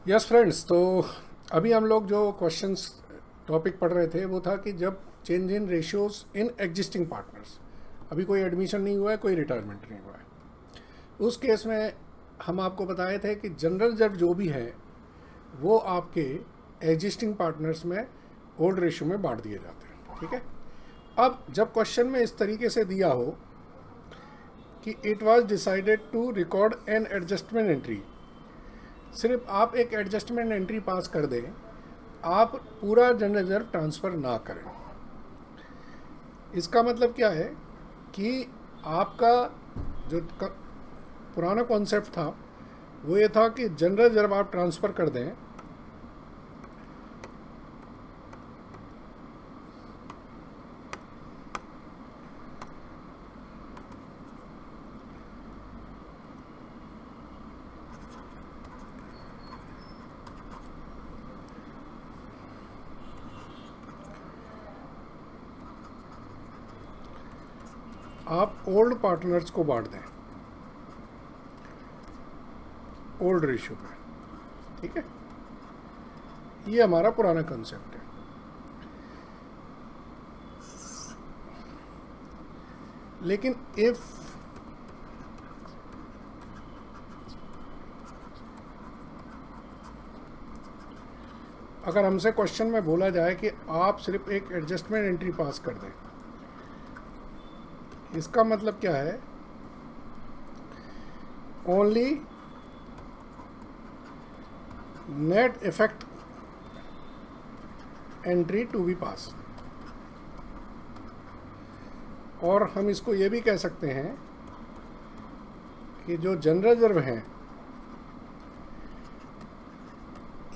Yes friends, तो अभी हम लोग जो क्वेश्चंस टॉपिक पढ़ रहे थे वो था कि जब change in ratios in existing partners, अभी कोई एडमिशन नहीं हुआ है, कोई रिटायरमेंट नहीं हुआ है, उस केस में हम आपको बताए थे कि जनरल रिजर्व जो भी है वो आपके एग्जिस्टिंग पार्टनर्स में ओल्ड रेशियो में बांट दिए जाते हैं। ठीक है। अब जब क्वेश्चन में इस तरीके से दिया हो कि it was decided to record an adjustment entry, सिर्फ आप एक एडजस्टमेंट एंट्री पास कर दें, आप पूरा जनरल रिजर्व ट्रांसफ़र ना करें। इसका मतलब क्या है कि आपका जो पुराना कॉन्सेप्ट था वो ये था कि जनरल रिजर्व आप ट्रांसफ़र कर दें, आप ओल्ड पार्टनर्स को बांट दें ओल्ड रेशियो पे। ठीक है, ये हमारा पुराना कंसेप्ट है। लेकिन इफ अगर हमसे क्वेश्चन में बोला जाए कि आप सिर्फ एक एडजस्टमेंट एंट्री पास कर दें, इसका मतलब क्या है? Only net effect entry to be pass, और हम इसको ये भी कह सकते हैं कि जो जनरल रिजर्व हैं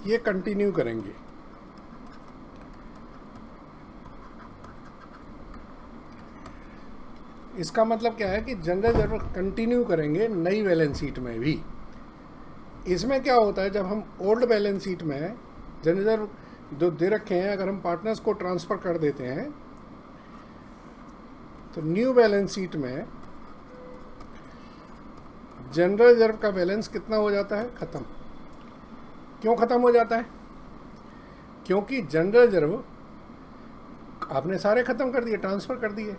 ये कंटिन्यू करेंगे। इसका मतलब क्या है कि जनरल रिजर्व कंटिन्यू करेंगे नई बैलेंस शीट में भी। इसमें क्या होता है, जब हम ओल्ड बैलेंस शीट में जनरल रिजर्व जो दे रखे हैं अगर हम पार्टनर्स को ट्रांसफ़र कर देते हैं तो न्यू बैलेंस शीट में जनरल रिजर्व का बैलेंस कितना हो जाता है? ख़त्म। क्यों ख़त्म हो जाता है? क्योंकि जनरल रिजर्व आपने सारे ख़त्म कर दिए, ट्रांसफ़र कर दिए।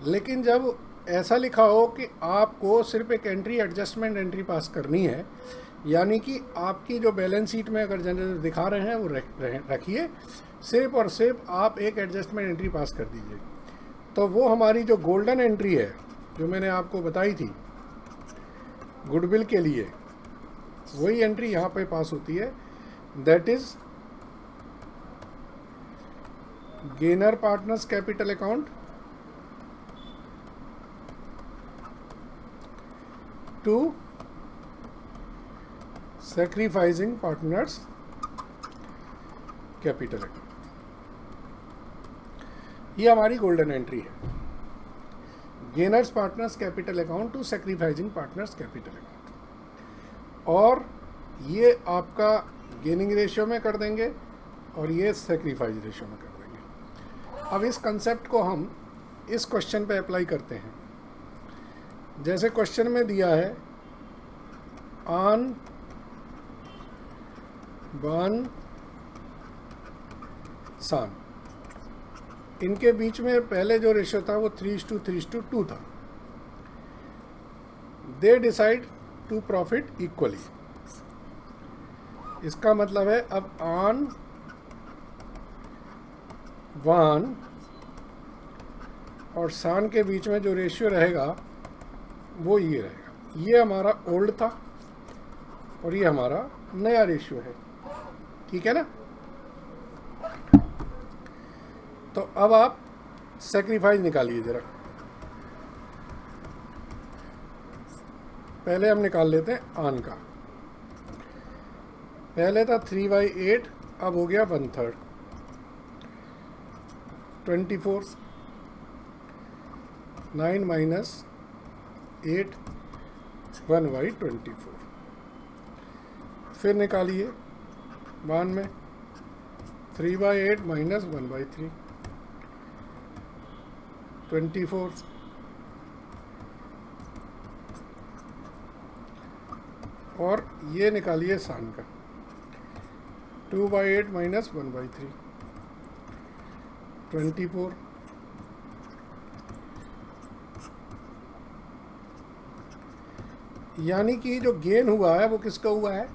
लेकिन जब ऐसा लिखा हो कि आपको सिर्फ एक एंट्री एडजस्टमेंट एंट्री पास करनी है, यानी कि आपकी जो बैलेंस शीट में अगर जनरल रिजर्व दिखा रहे हैं वो रखिए, सिर्फ और सिर्फ आप एक एडजस्टमेंट एंट्री पास कर दीजिए, तो वो हमारी जो गोल्डन एंट्री है जो मैंने आपको बताई थी गुडविल के लिए, वही एंट्री यहाँ पे पास होती है। That is gainer partners capital account to sacrificing partners capital account. ये हमारी गोल्डन एंट्री है, gainers partners capital account to sacrificing partners capital account, और ये आपका गेनिंग रेशियो में कर देंगे और ये सैक्रिफाइस रेशियो में कर देंगे। अब इस कंसेप्ट को हम इस क्वेश्चन पे अप्लाई करते हैं। जैसे क्वेश्चन में दिया है ऑन बान सान, इनके बीच में पहले जो रेशियो था वो 3:2 था। They decide to profit equally. इसका मतलब है अब ऑन वान और सान के बीच में जो रेशियो रहेगा वो ये रहेगा। ये हमारा ओल्ड था और ये हमारा नया रेशियो है। ठीक है ना? तो अब आप सेक्रीफाइस निकालिए ज़रा। पहले हम निकाल लेते हैं ऑन का। पहले था 3/8, अब हो गया 1/3, 24, 9 माइनस 8, 1/24। फिर निकालिए 1 में 3/8 माइनस 1/3, 24, और ये निकालिए सान का। 2/8 माइनस 1/3, 24। यानी कि जो गेन हुआ है वो किसका हुआ है?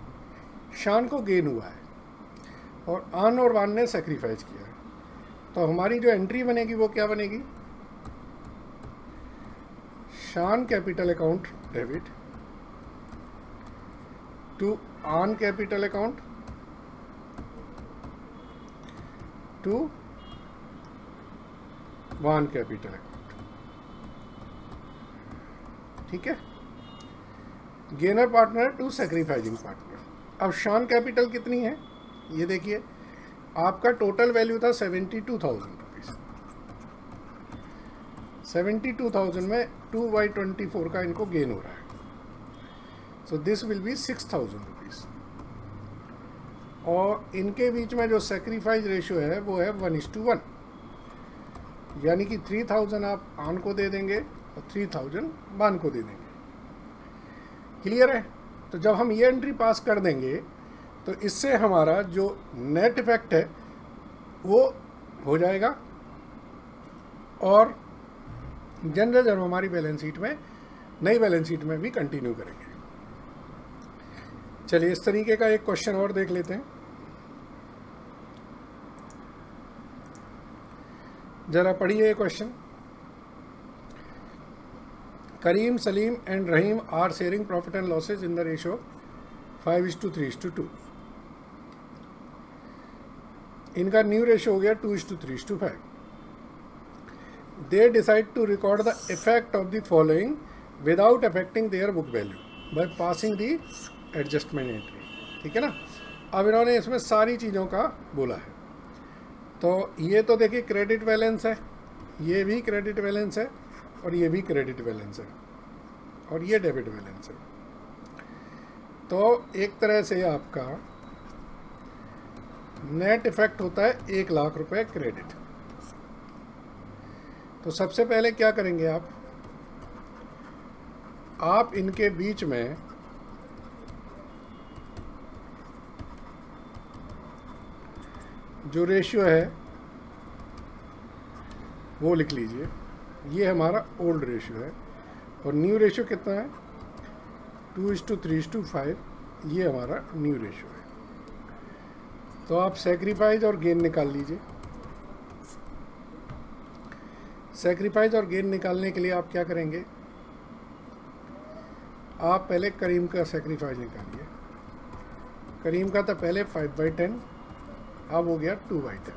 शान को गेन हुआ है, और आन और वान ने सेक्रीफाइस किया है। तो हमारी जो एंट्री बनेगी वो क्या बनेगी? Shaan capital account debit to Aan capital account to Vaan capital account. ठीक है, gainer partner to sacrificing partner. अब शान कैपिटल कितनी है ये देखिए, आपका टोटल वैल्यू था 72,000 रुपीज़। 72,000 में 2/24 का इनको गेन हो रहा है, so this will be 6,000 rupees. और इनके बीच में जो सेक्रीफाइस रेशियो है वो है 1:1, यानी कि 3,000 आप आन को दे देंगे और 3,000 बान को दे देंगे। क्लियर है? तो जब हम ये एंट्री पास कर देंगे तो इससे हमारा जो नेट इफेक्ट है वो हो जाएगा, और जनरल रिजर्व हमारी बैलेंस शीट में, नई बैलेंस शीट में भी कंटिन्यू करेंगे। चलिए इस तरीके का एक क्वेश्चन और देख लेते हैं। जरा पढ़िए ये question. Kareem, Salim and Rahim are sharing profit and losses in the ratio 5:3:2। इनका न्यू रेशियो हो गया 2:3:5। They decide to record the effect of the following without affecting their book value by passing the adjustment entry। ठीक है ना? अब इन्होंने इसमें सारी चीज़ों का बोला है। तो ये तो देखिए क्रेडिट बैलेंस है, ये भी क्रेडिट बैलेंस है, और ये भी क्रेडिट बैलेंस है, और ये डेबिट बैलेंस है। तो एक तरह से आपका नेट इफेक्ट होता है 1,00,000 रुपए क्रेडिट। तो सबसे पहले क्या करेंगे आप इनके बीच में जो रेशियो है वो लिख लीजिए। ये हमारा ओल्ड रेशियो है, और न्यू रेशियो कितना है? 2:3:5। ये हमारा न्यू रेशियो है। तो आप सेक्रीफाइस और गेन निकाल लीजिए। सेक्रीफाइस और गेन निकालने के लिए आप क्या करेंगे? आप पहले करीम का सेक्रीफाइस निकालिए। करीम का था पहले 5/10, अब हो गया 2/10।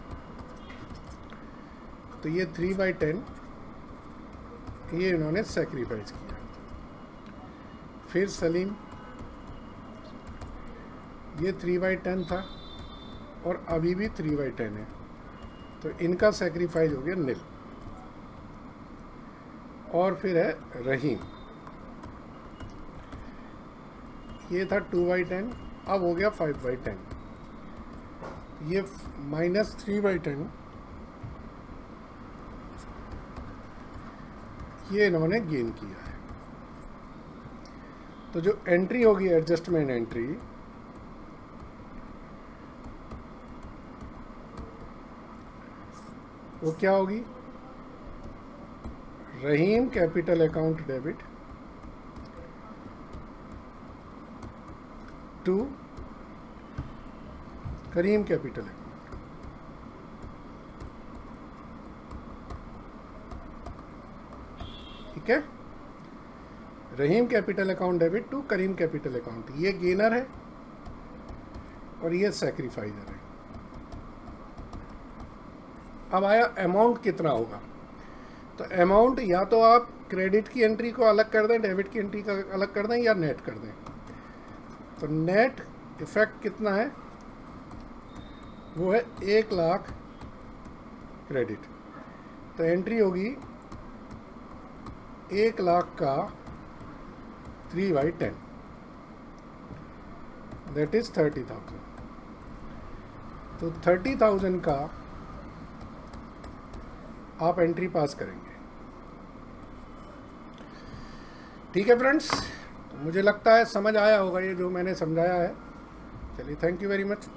तो ये 3/10 ये इन्होंने सेक्रीफाइस किया। फिर सलीम, ये 3/10 था और अभी भी 3/10 है, तो इनका सेक्रीफाइस हो गया नील। और फिर है रहीम, ये था 2/10, अब हो गया 5/10। ये -3/10 ये इन्होंने गेन किया है। तो जो एंट्री होगी एडजस्टमेंट एंट्री, वो क्या होगी? Rahim capital account debit to Karim capital account. ठीक है, Rahim capital account debit to Karim capital account. ये गेनर है और ये सैक्रिफाइजर है। अब आया अमाउंट कितना होगा। तो अमाउंट या तो आप क्रेडिट की एंट्री को अलग कर दें, डेबिट की एंट्री का अलग कर दें, या नेट कर दें। तो नेट इफेक्ट कितना है? वो है 1,00,000 क्रेडिट। तो एंट्री होगी 1,00,000 का 3/10, दैट इज 30,000। तो 30,000 का आप एंट्री पास करेंगे। ठीक है फ्रेंड्स, तो मुझे लगता है समझ आया होगा ये जो मैंने समझाया है। चलिए, थैंक यू वेरी मच।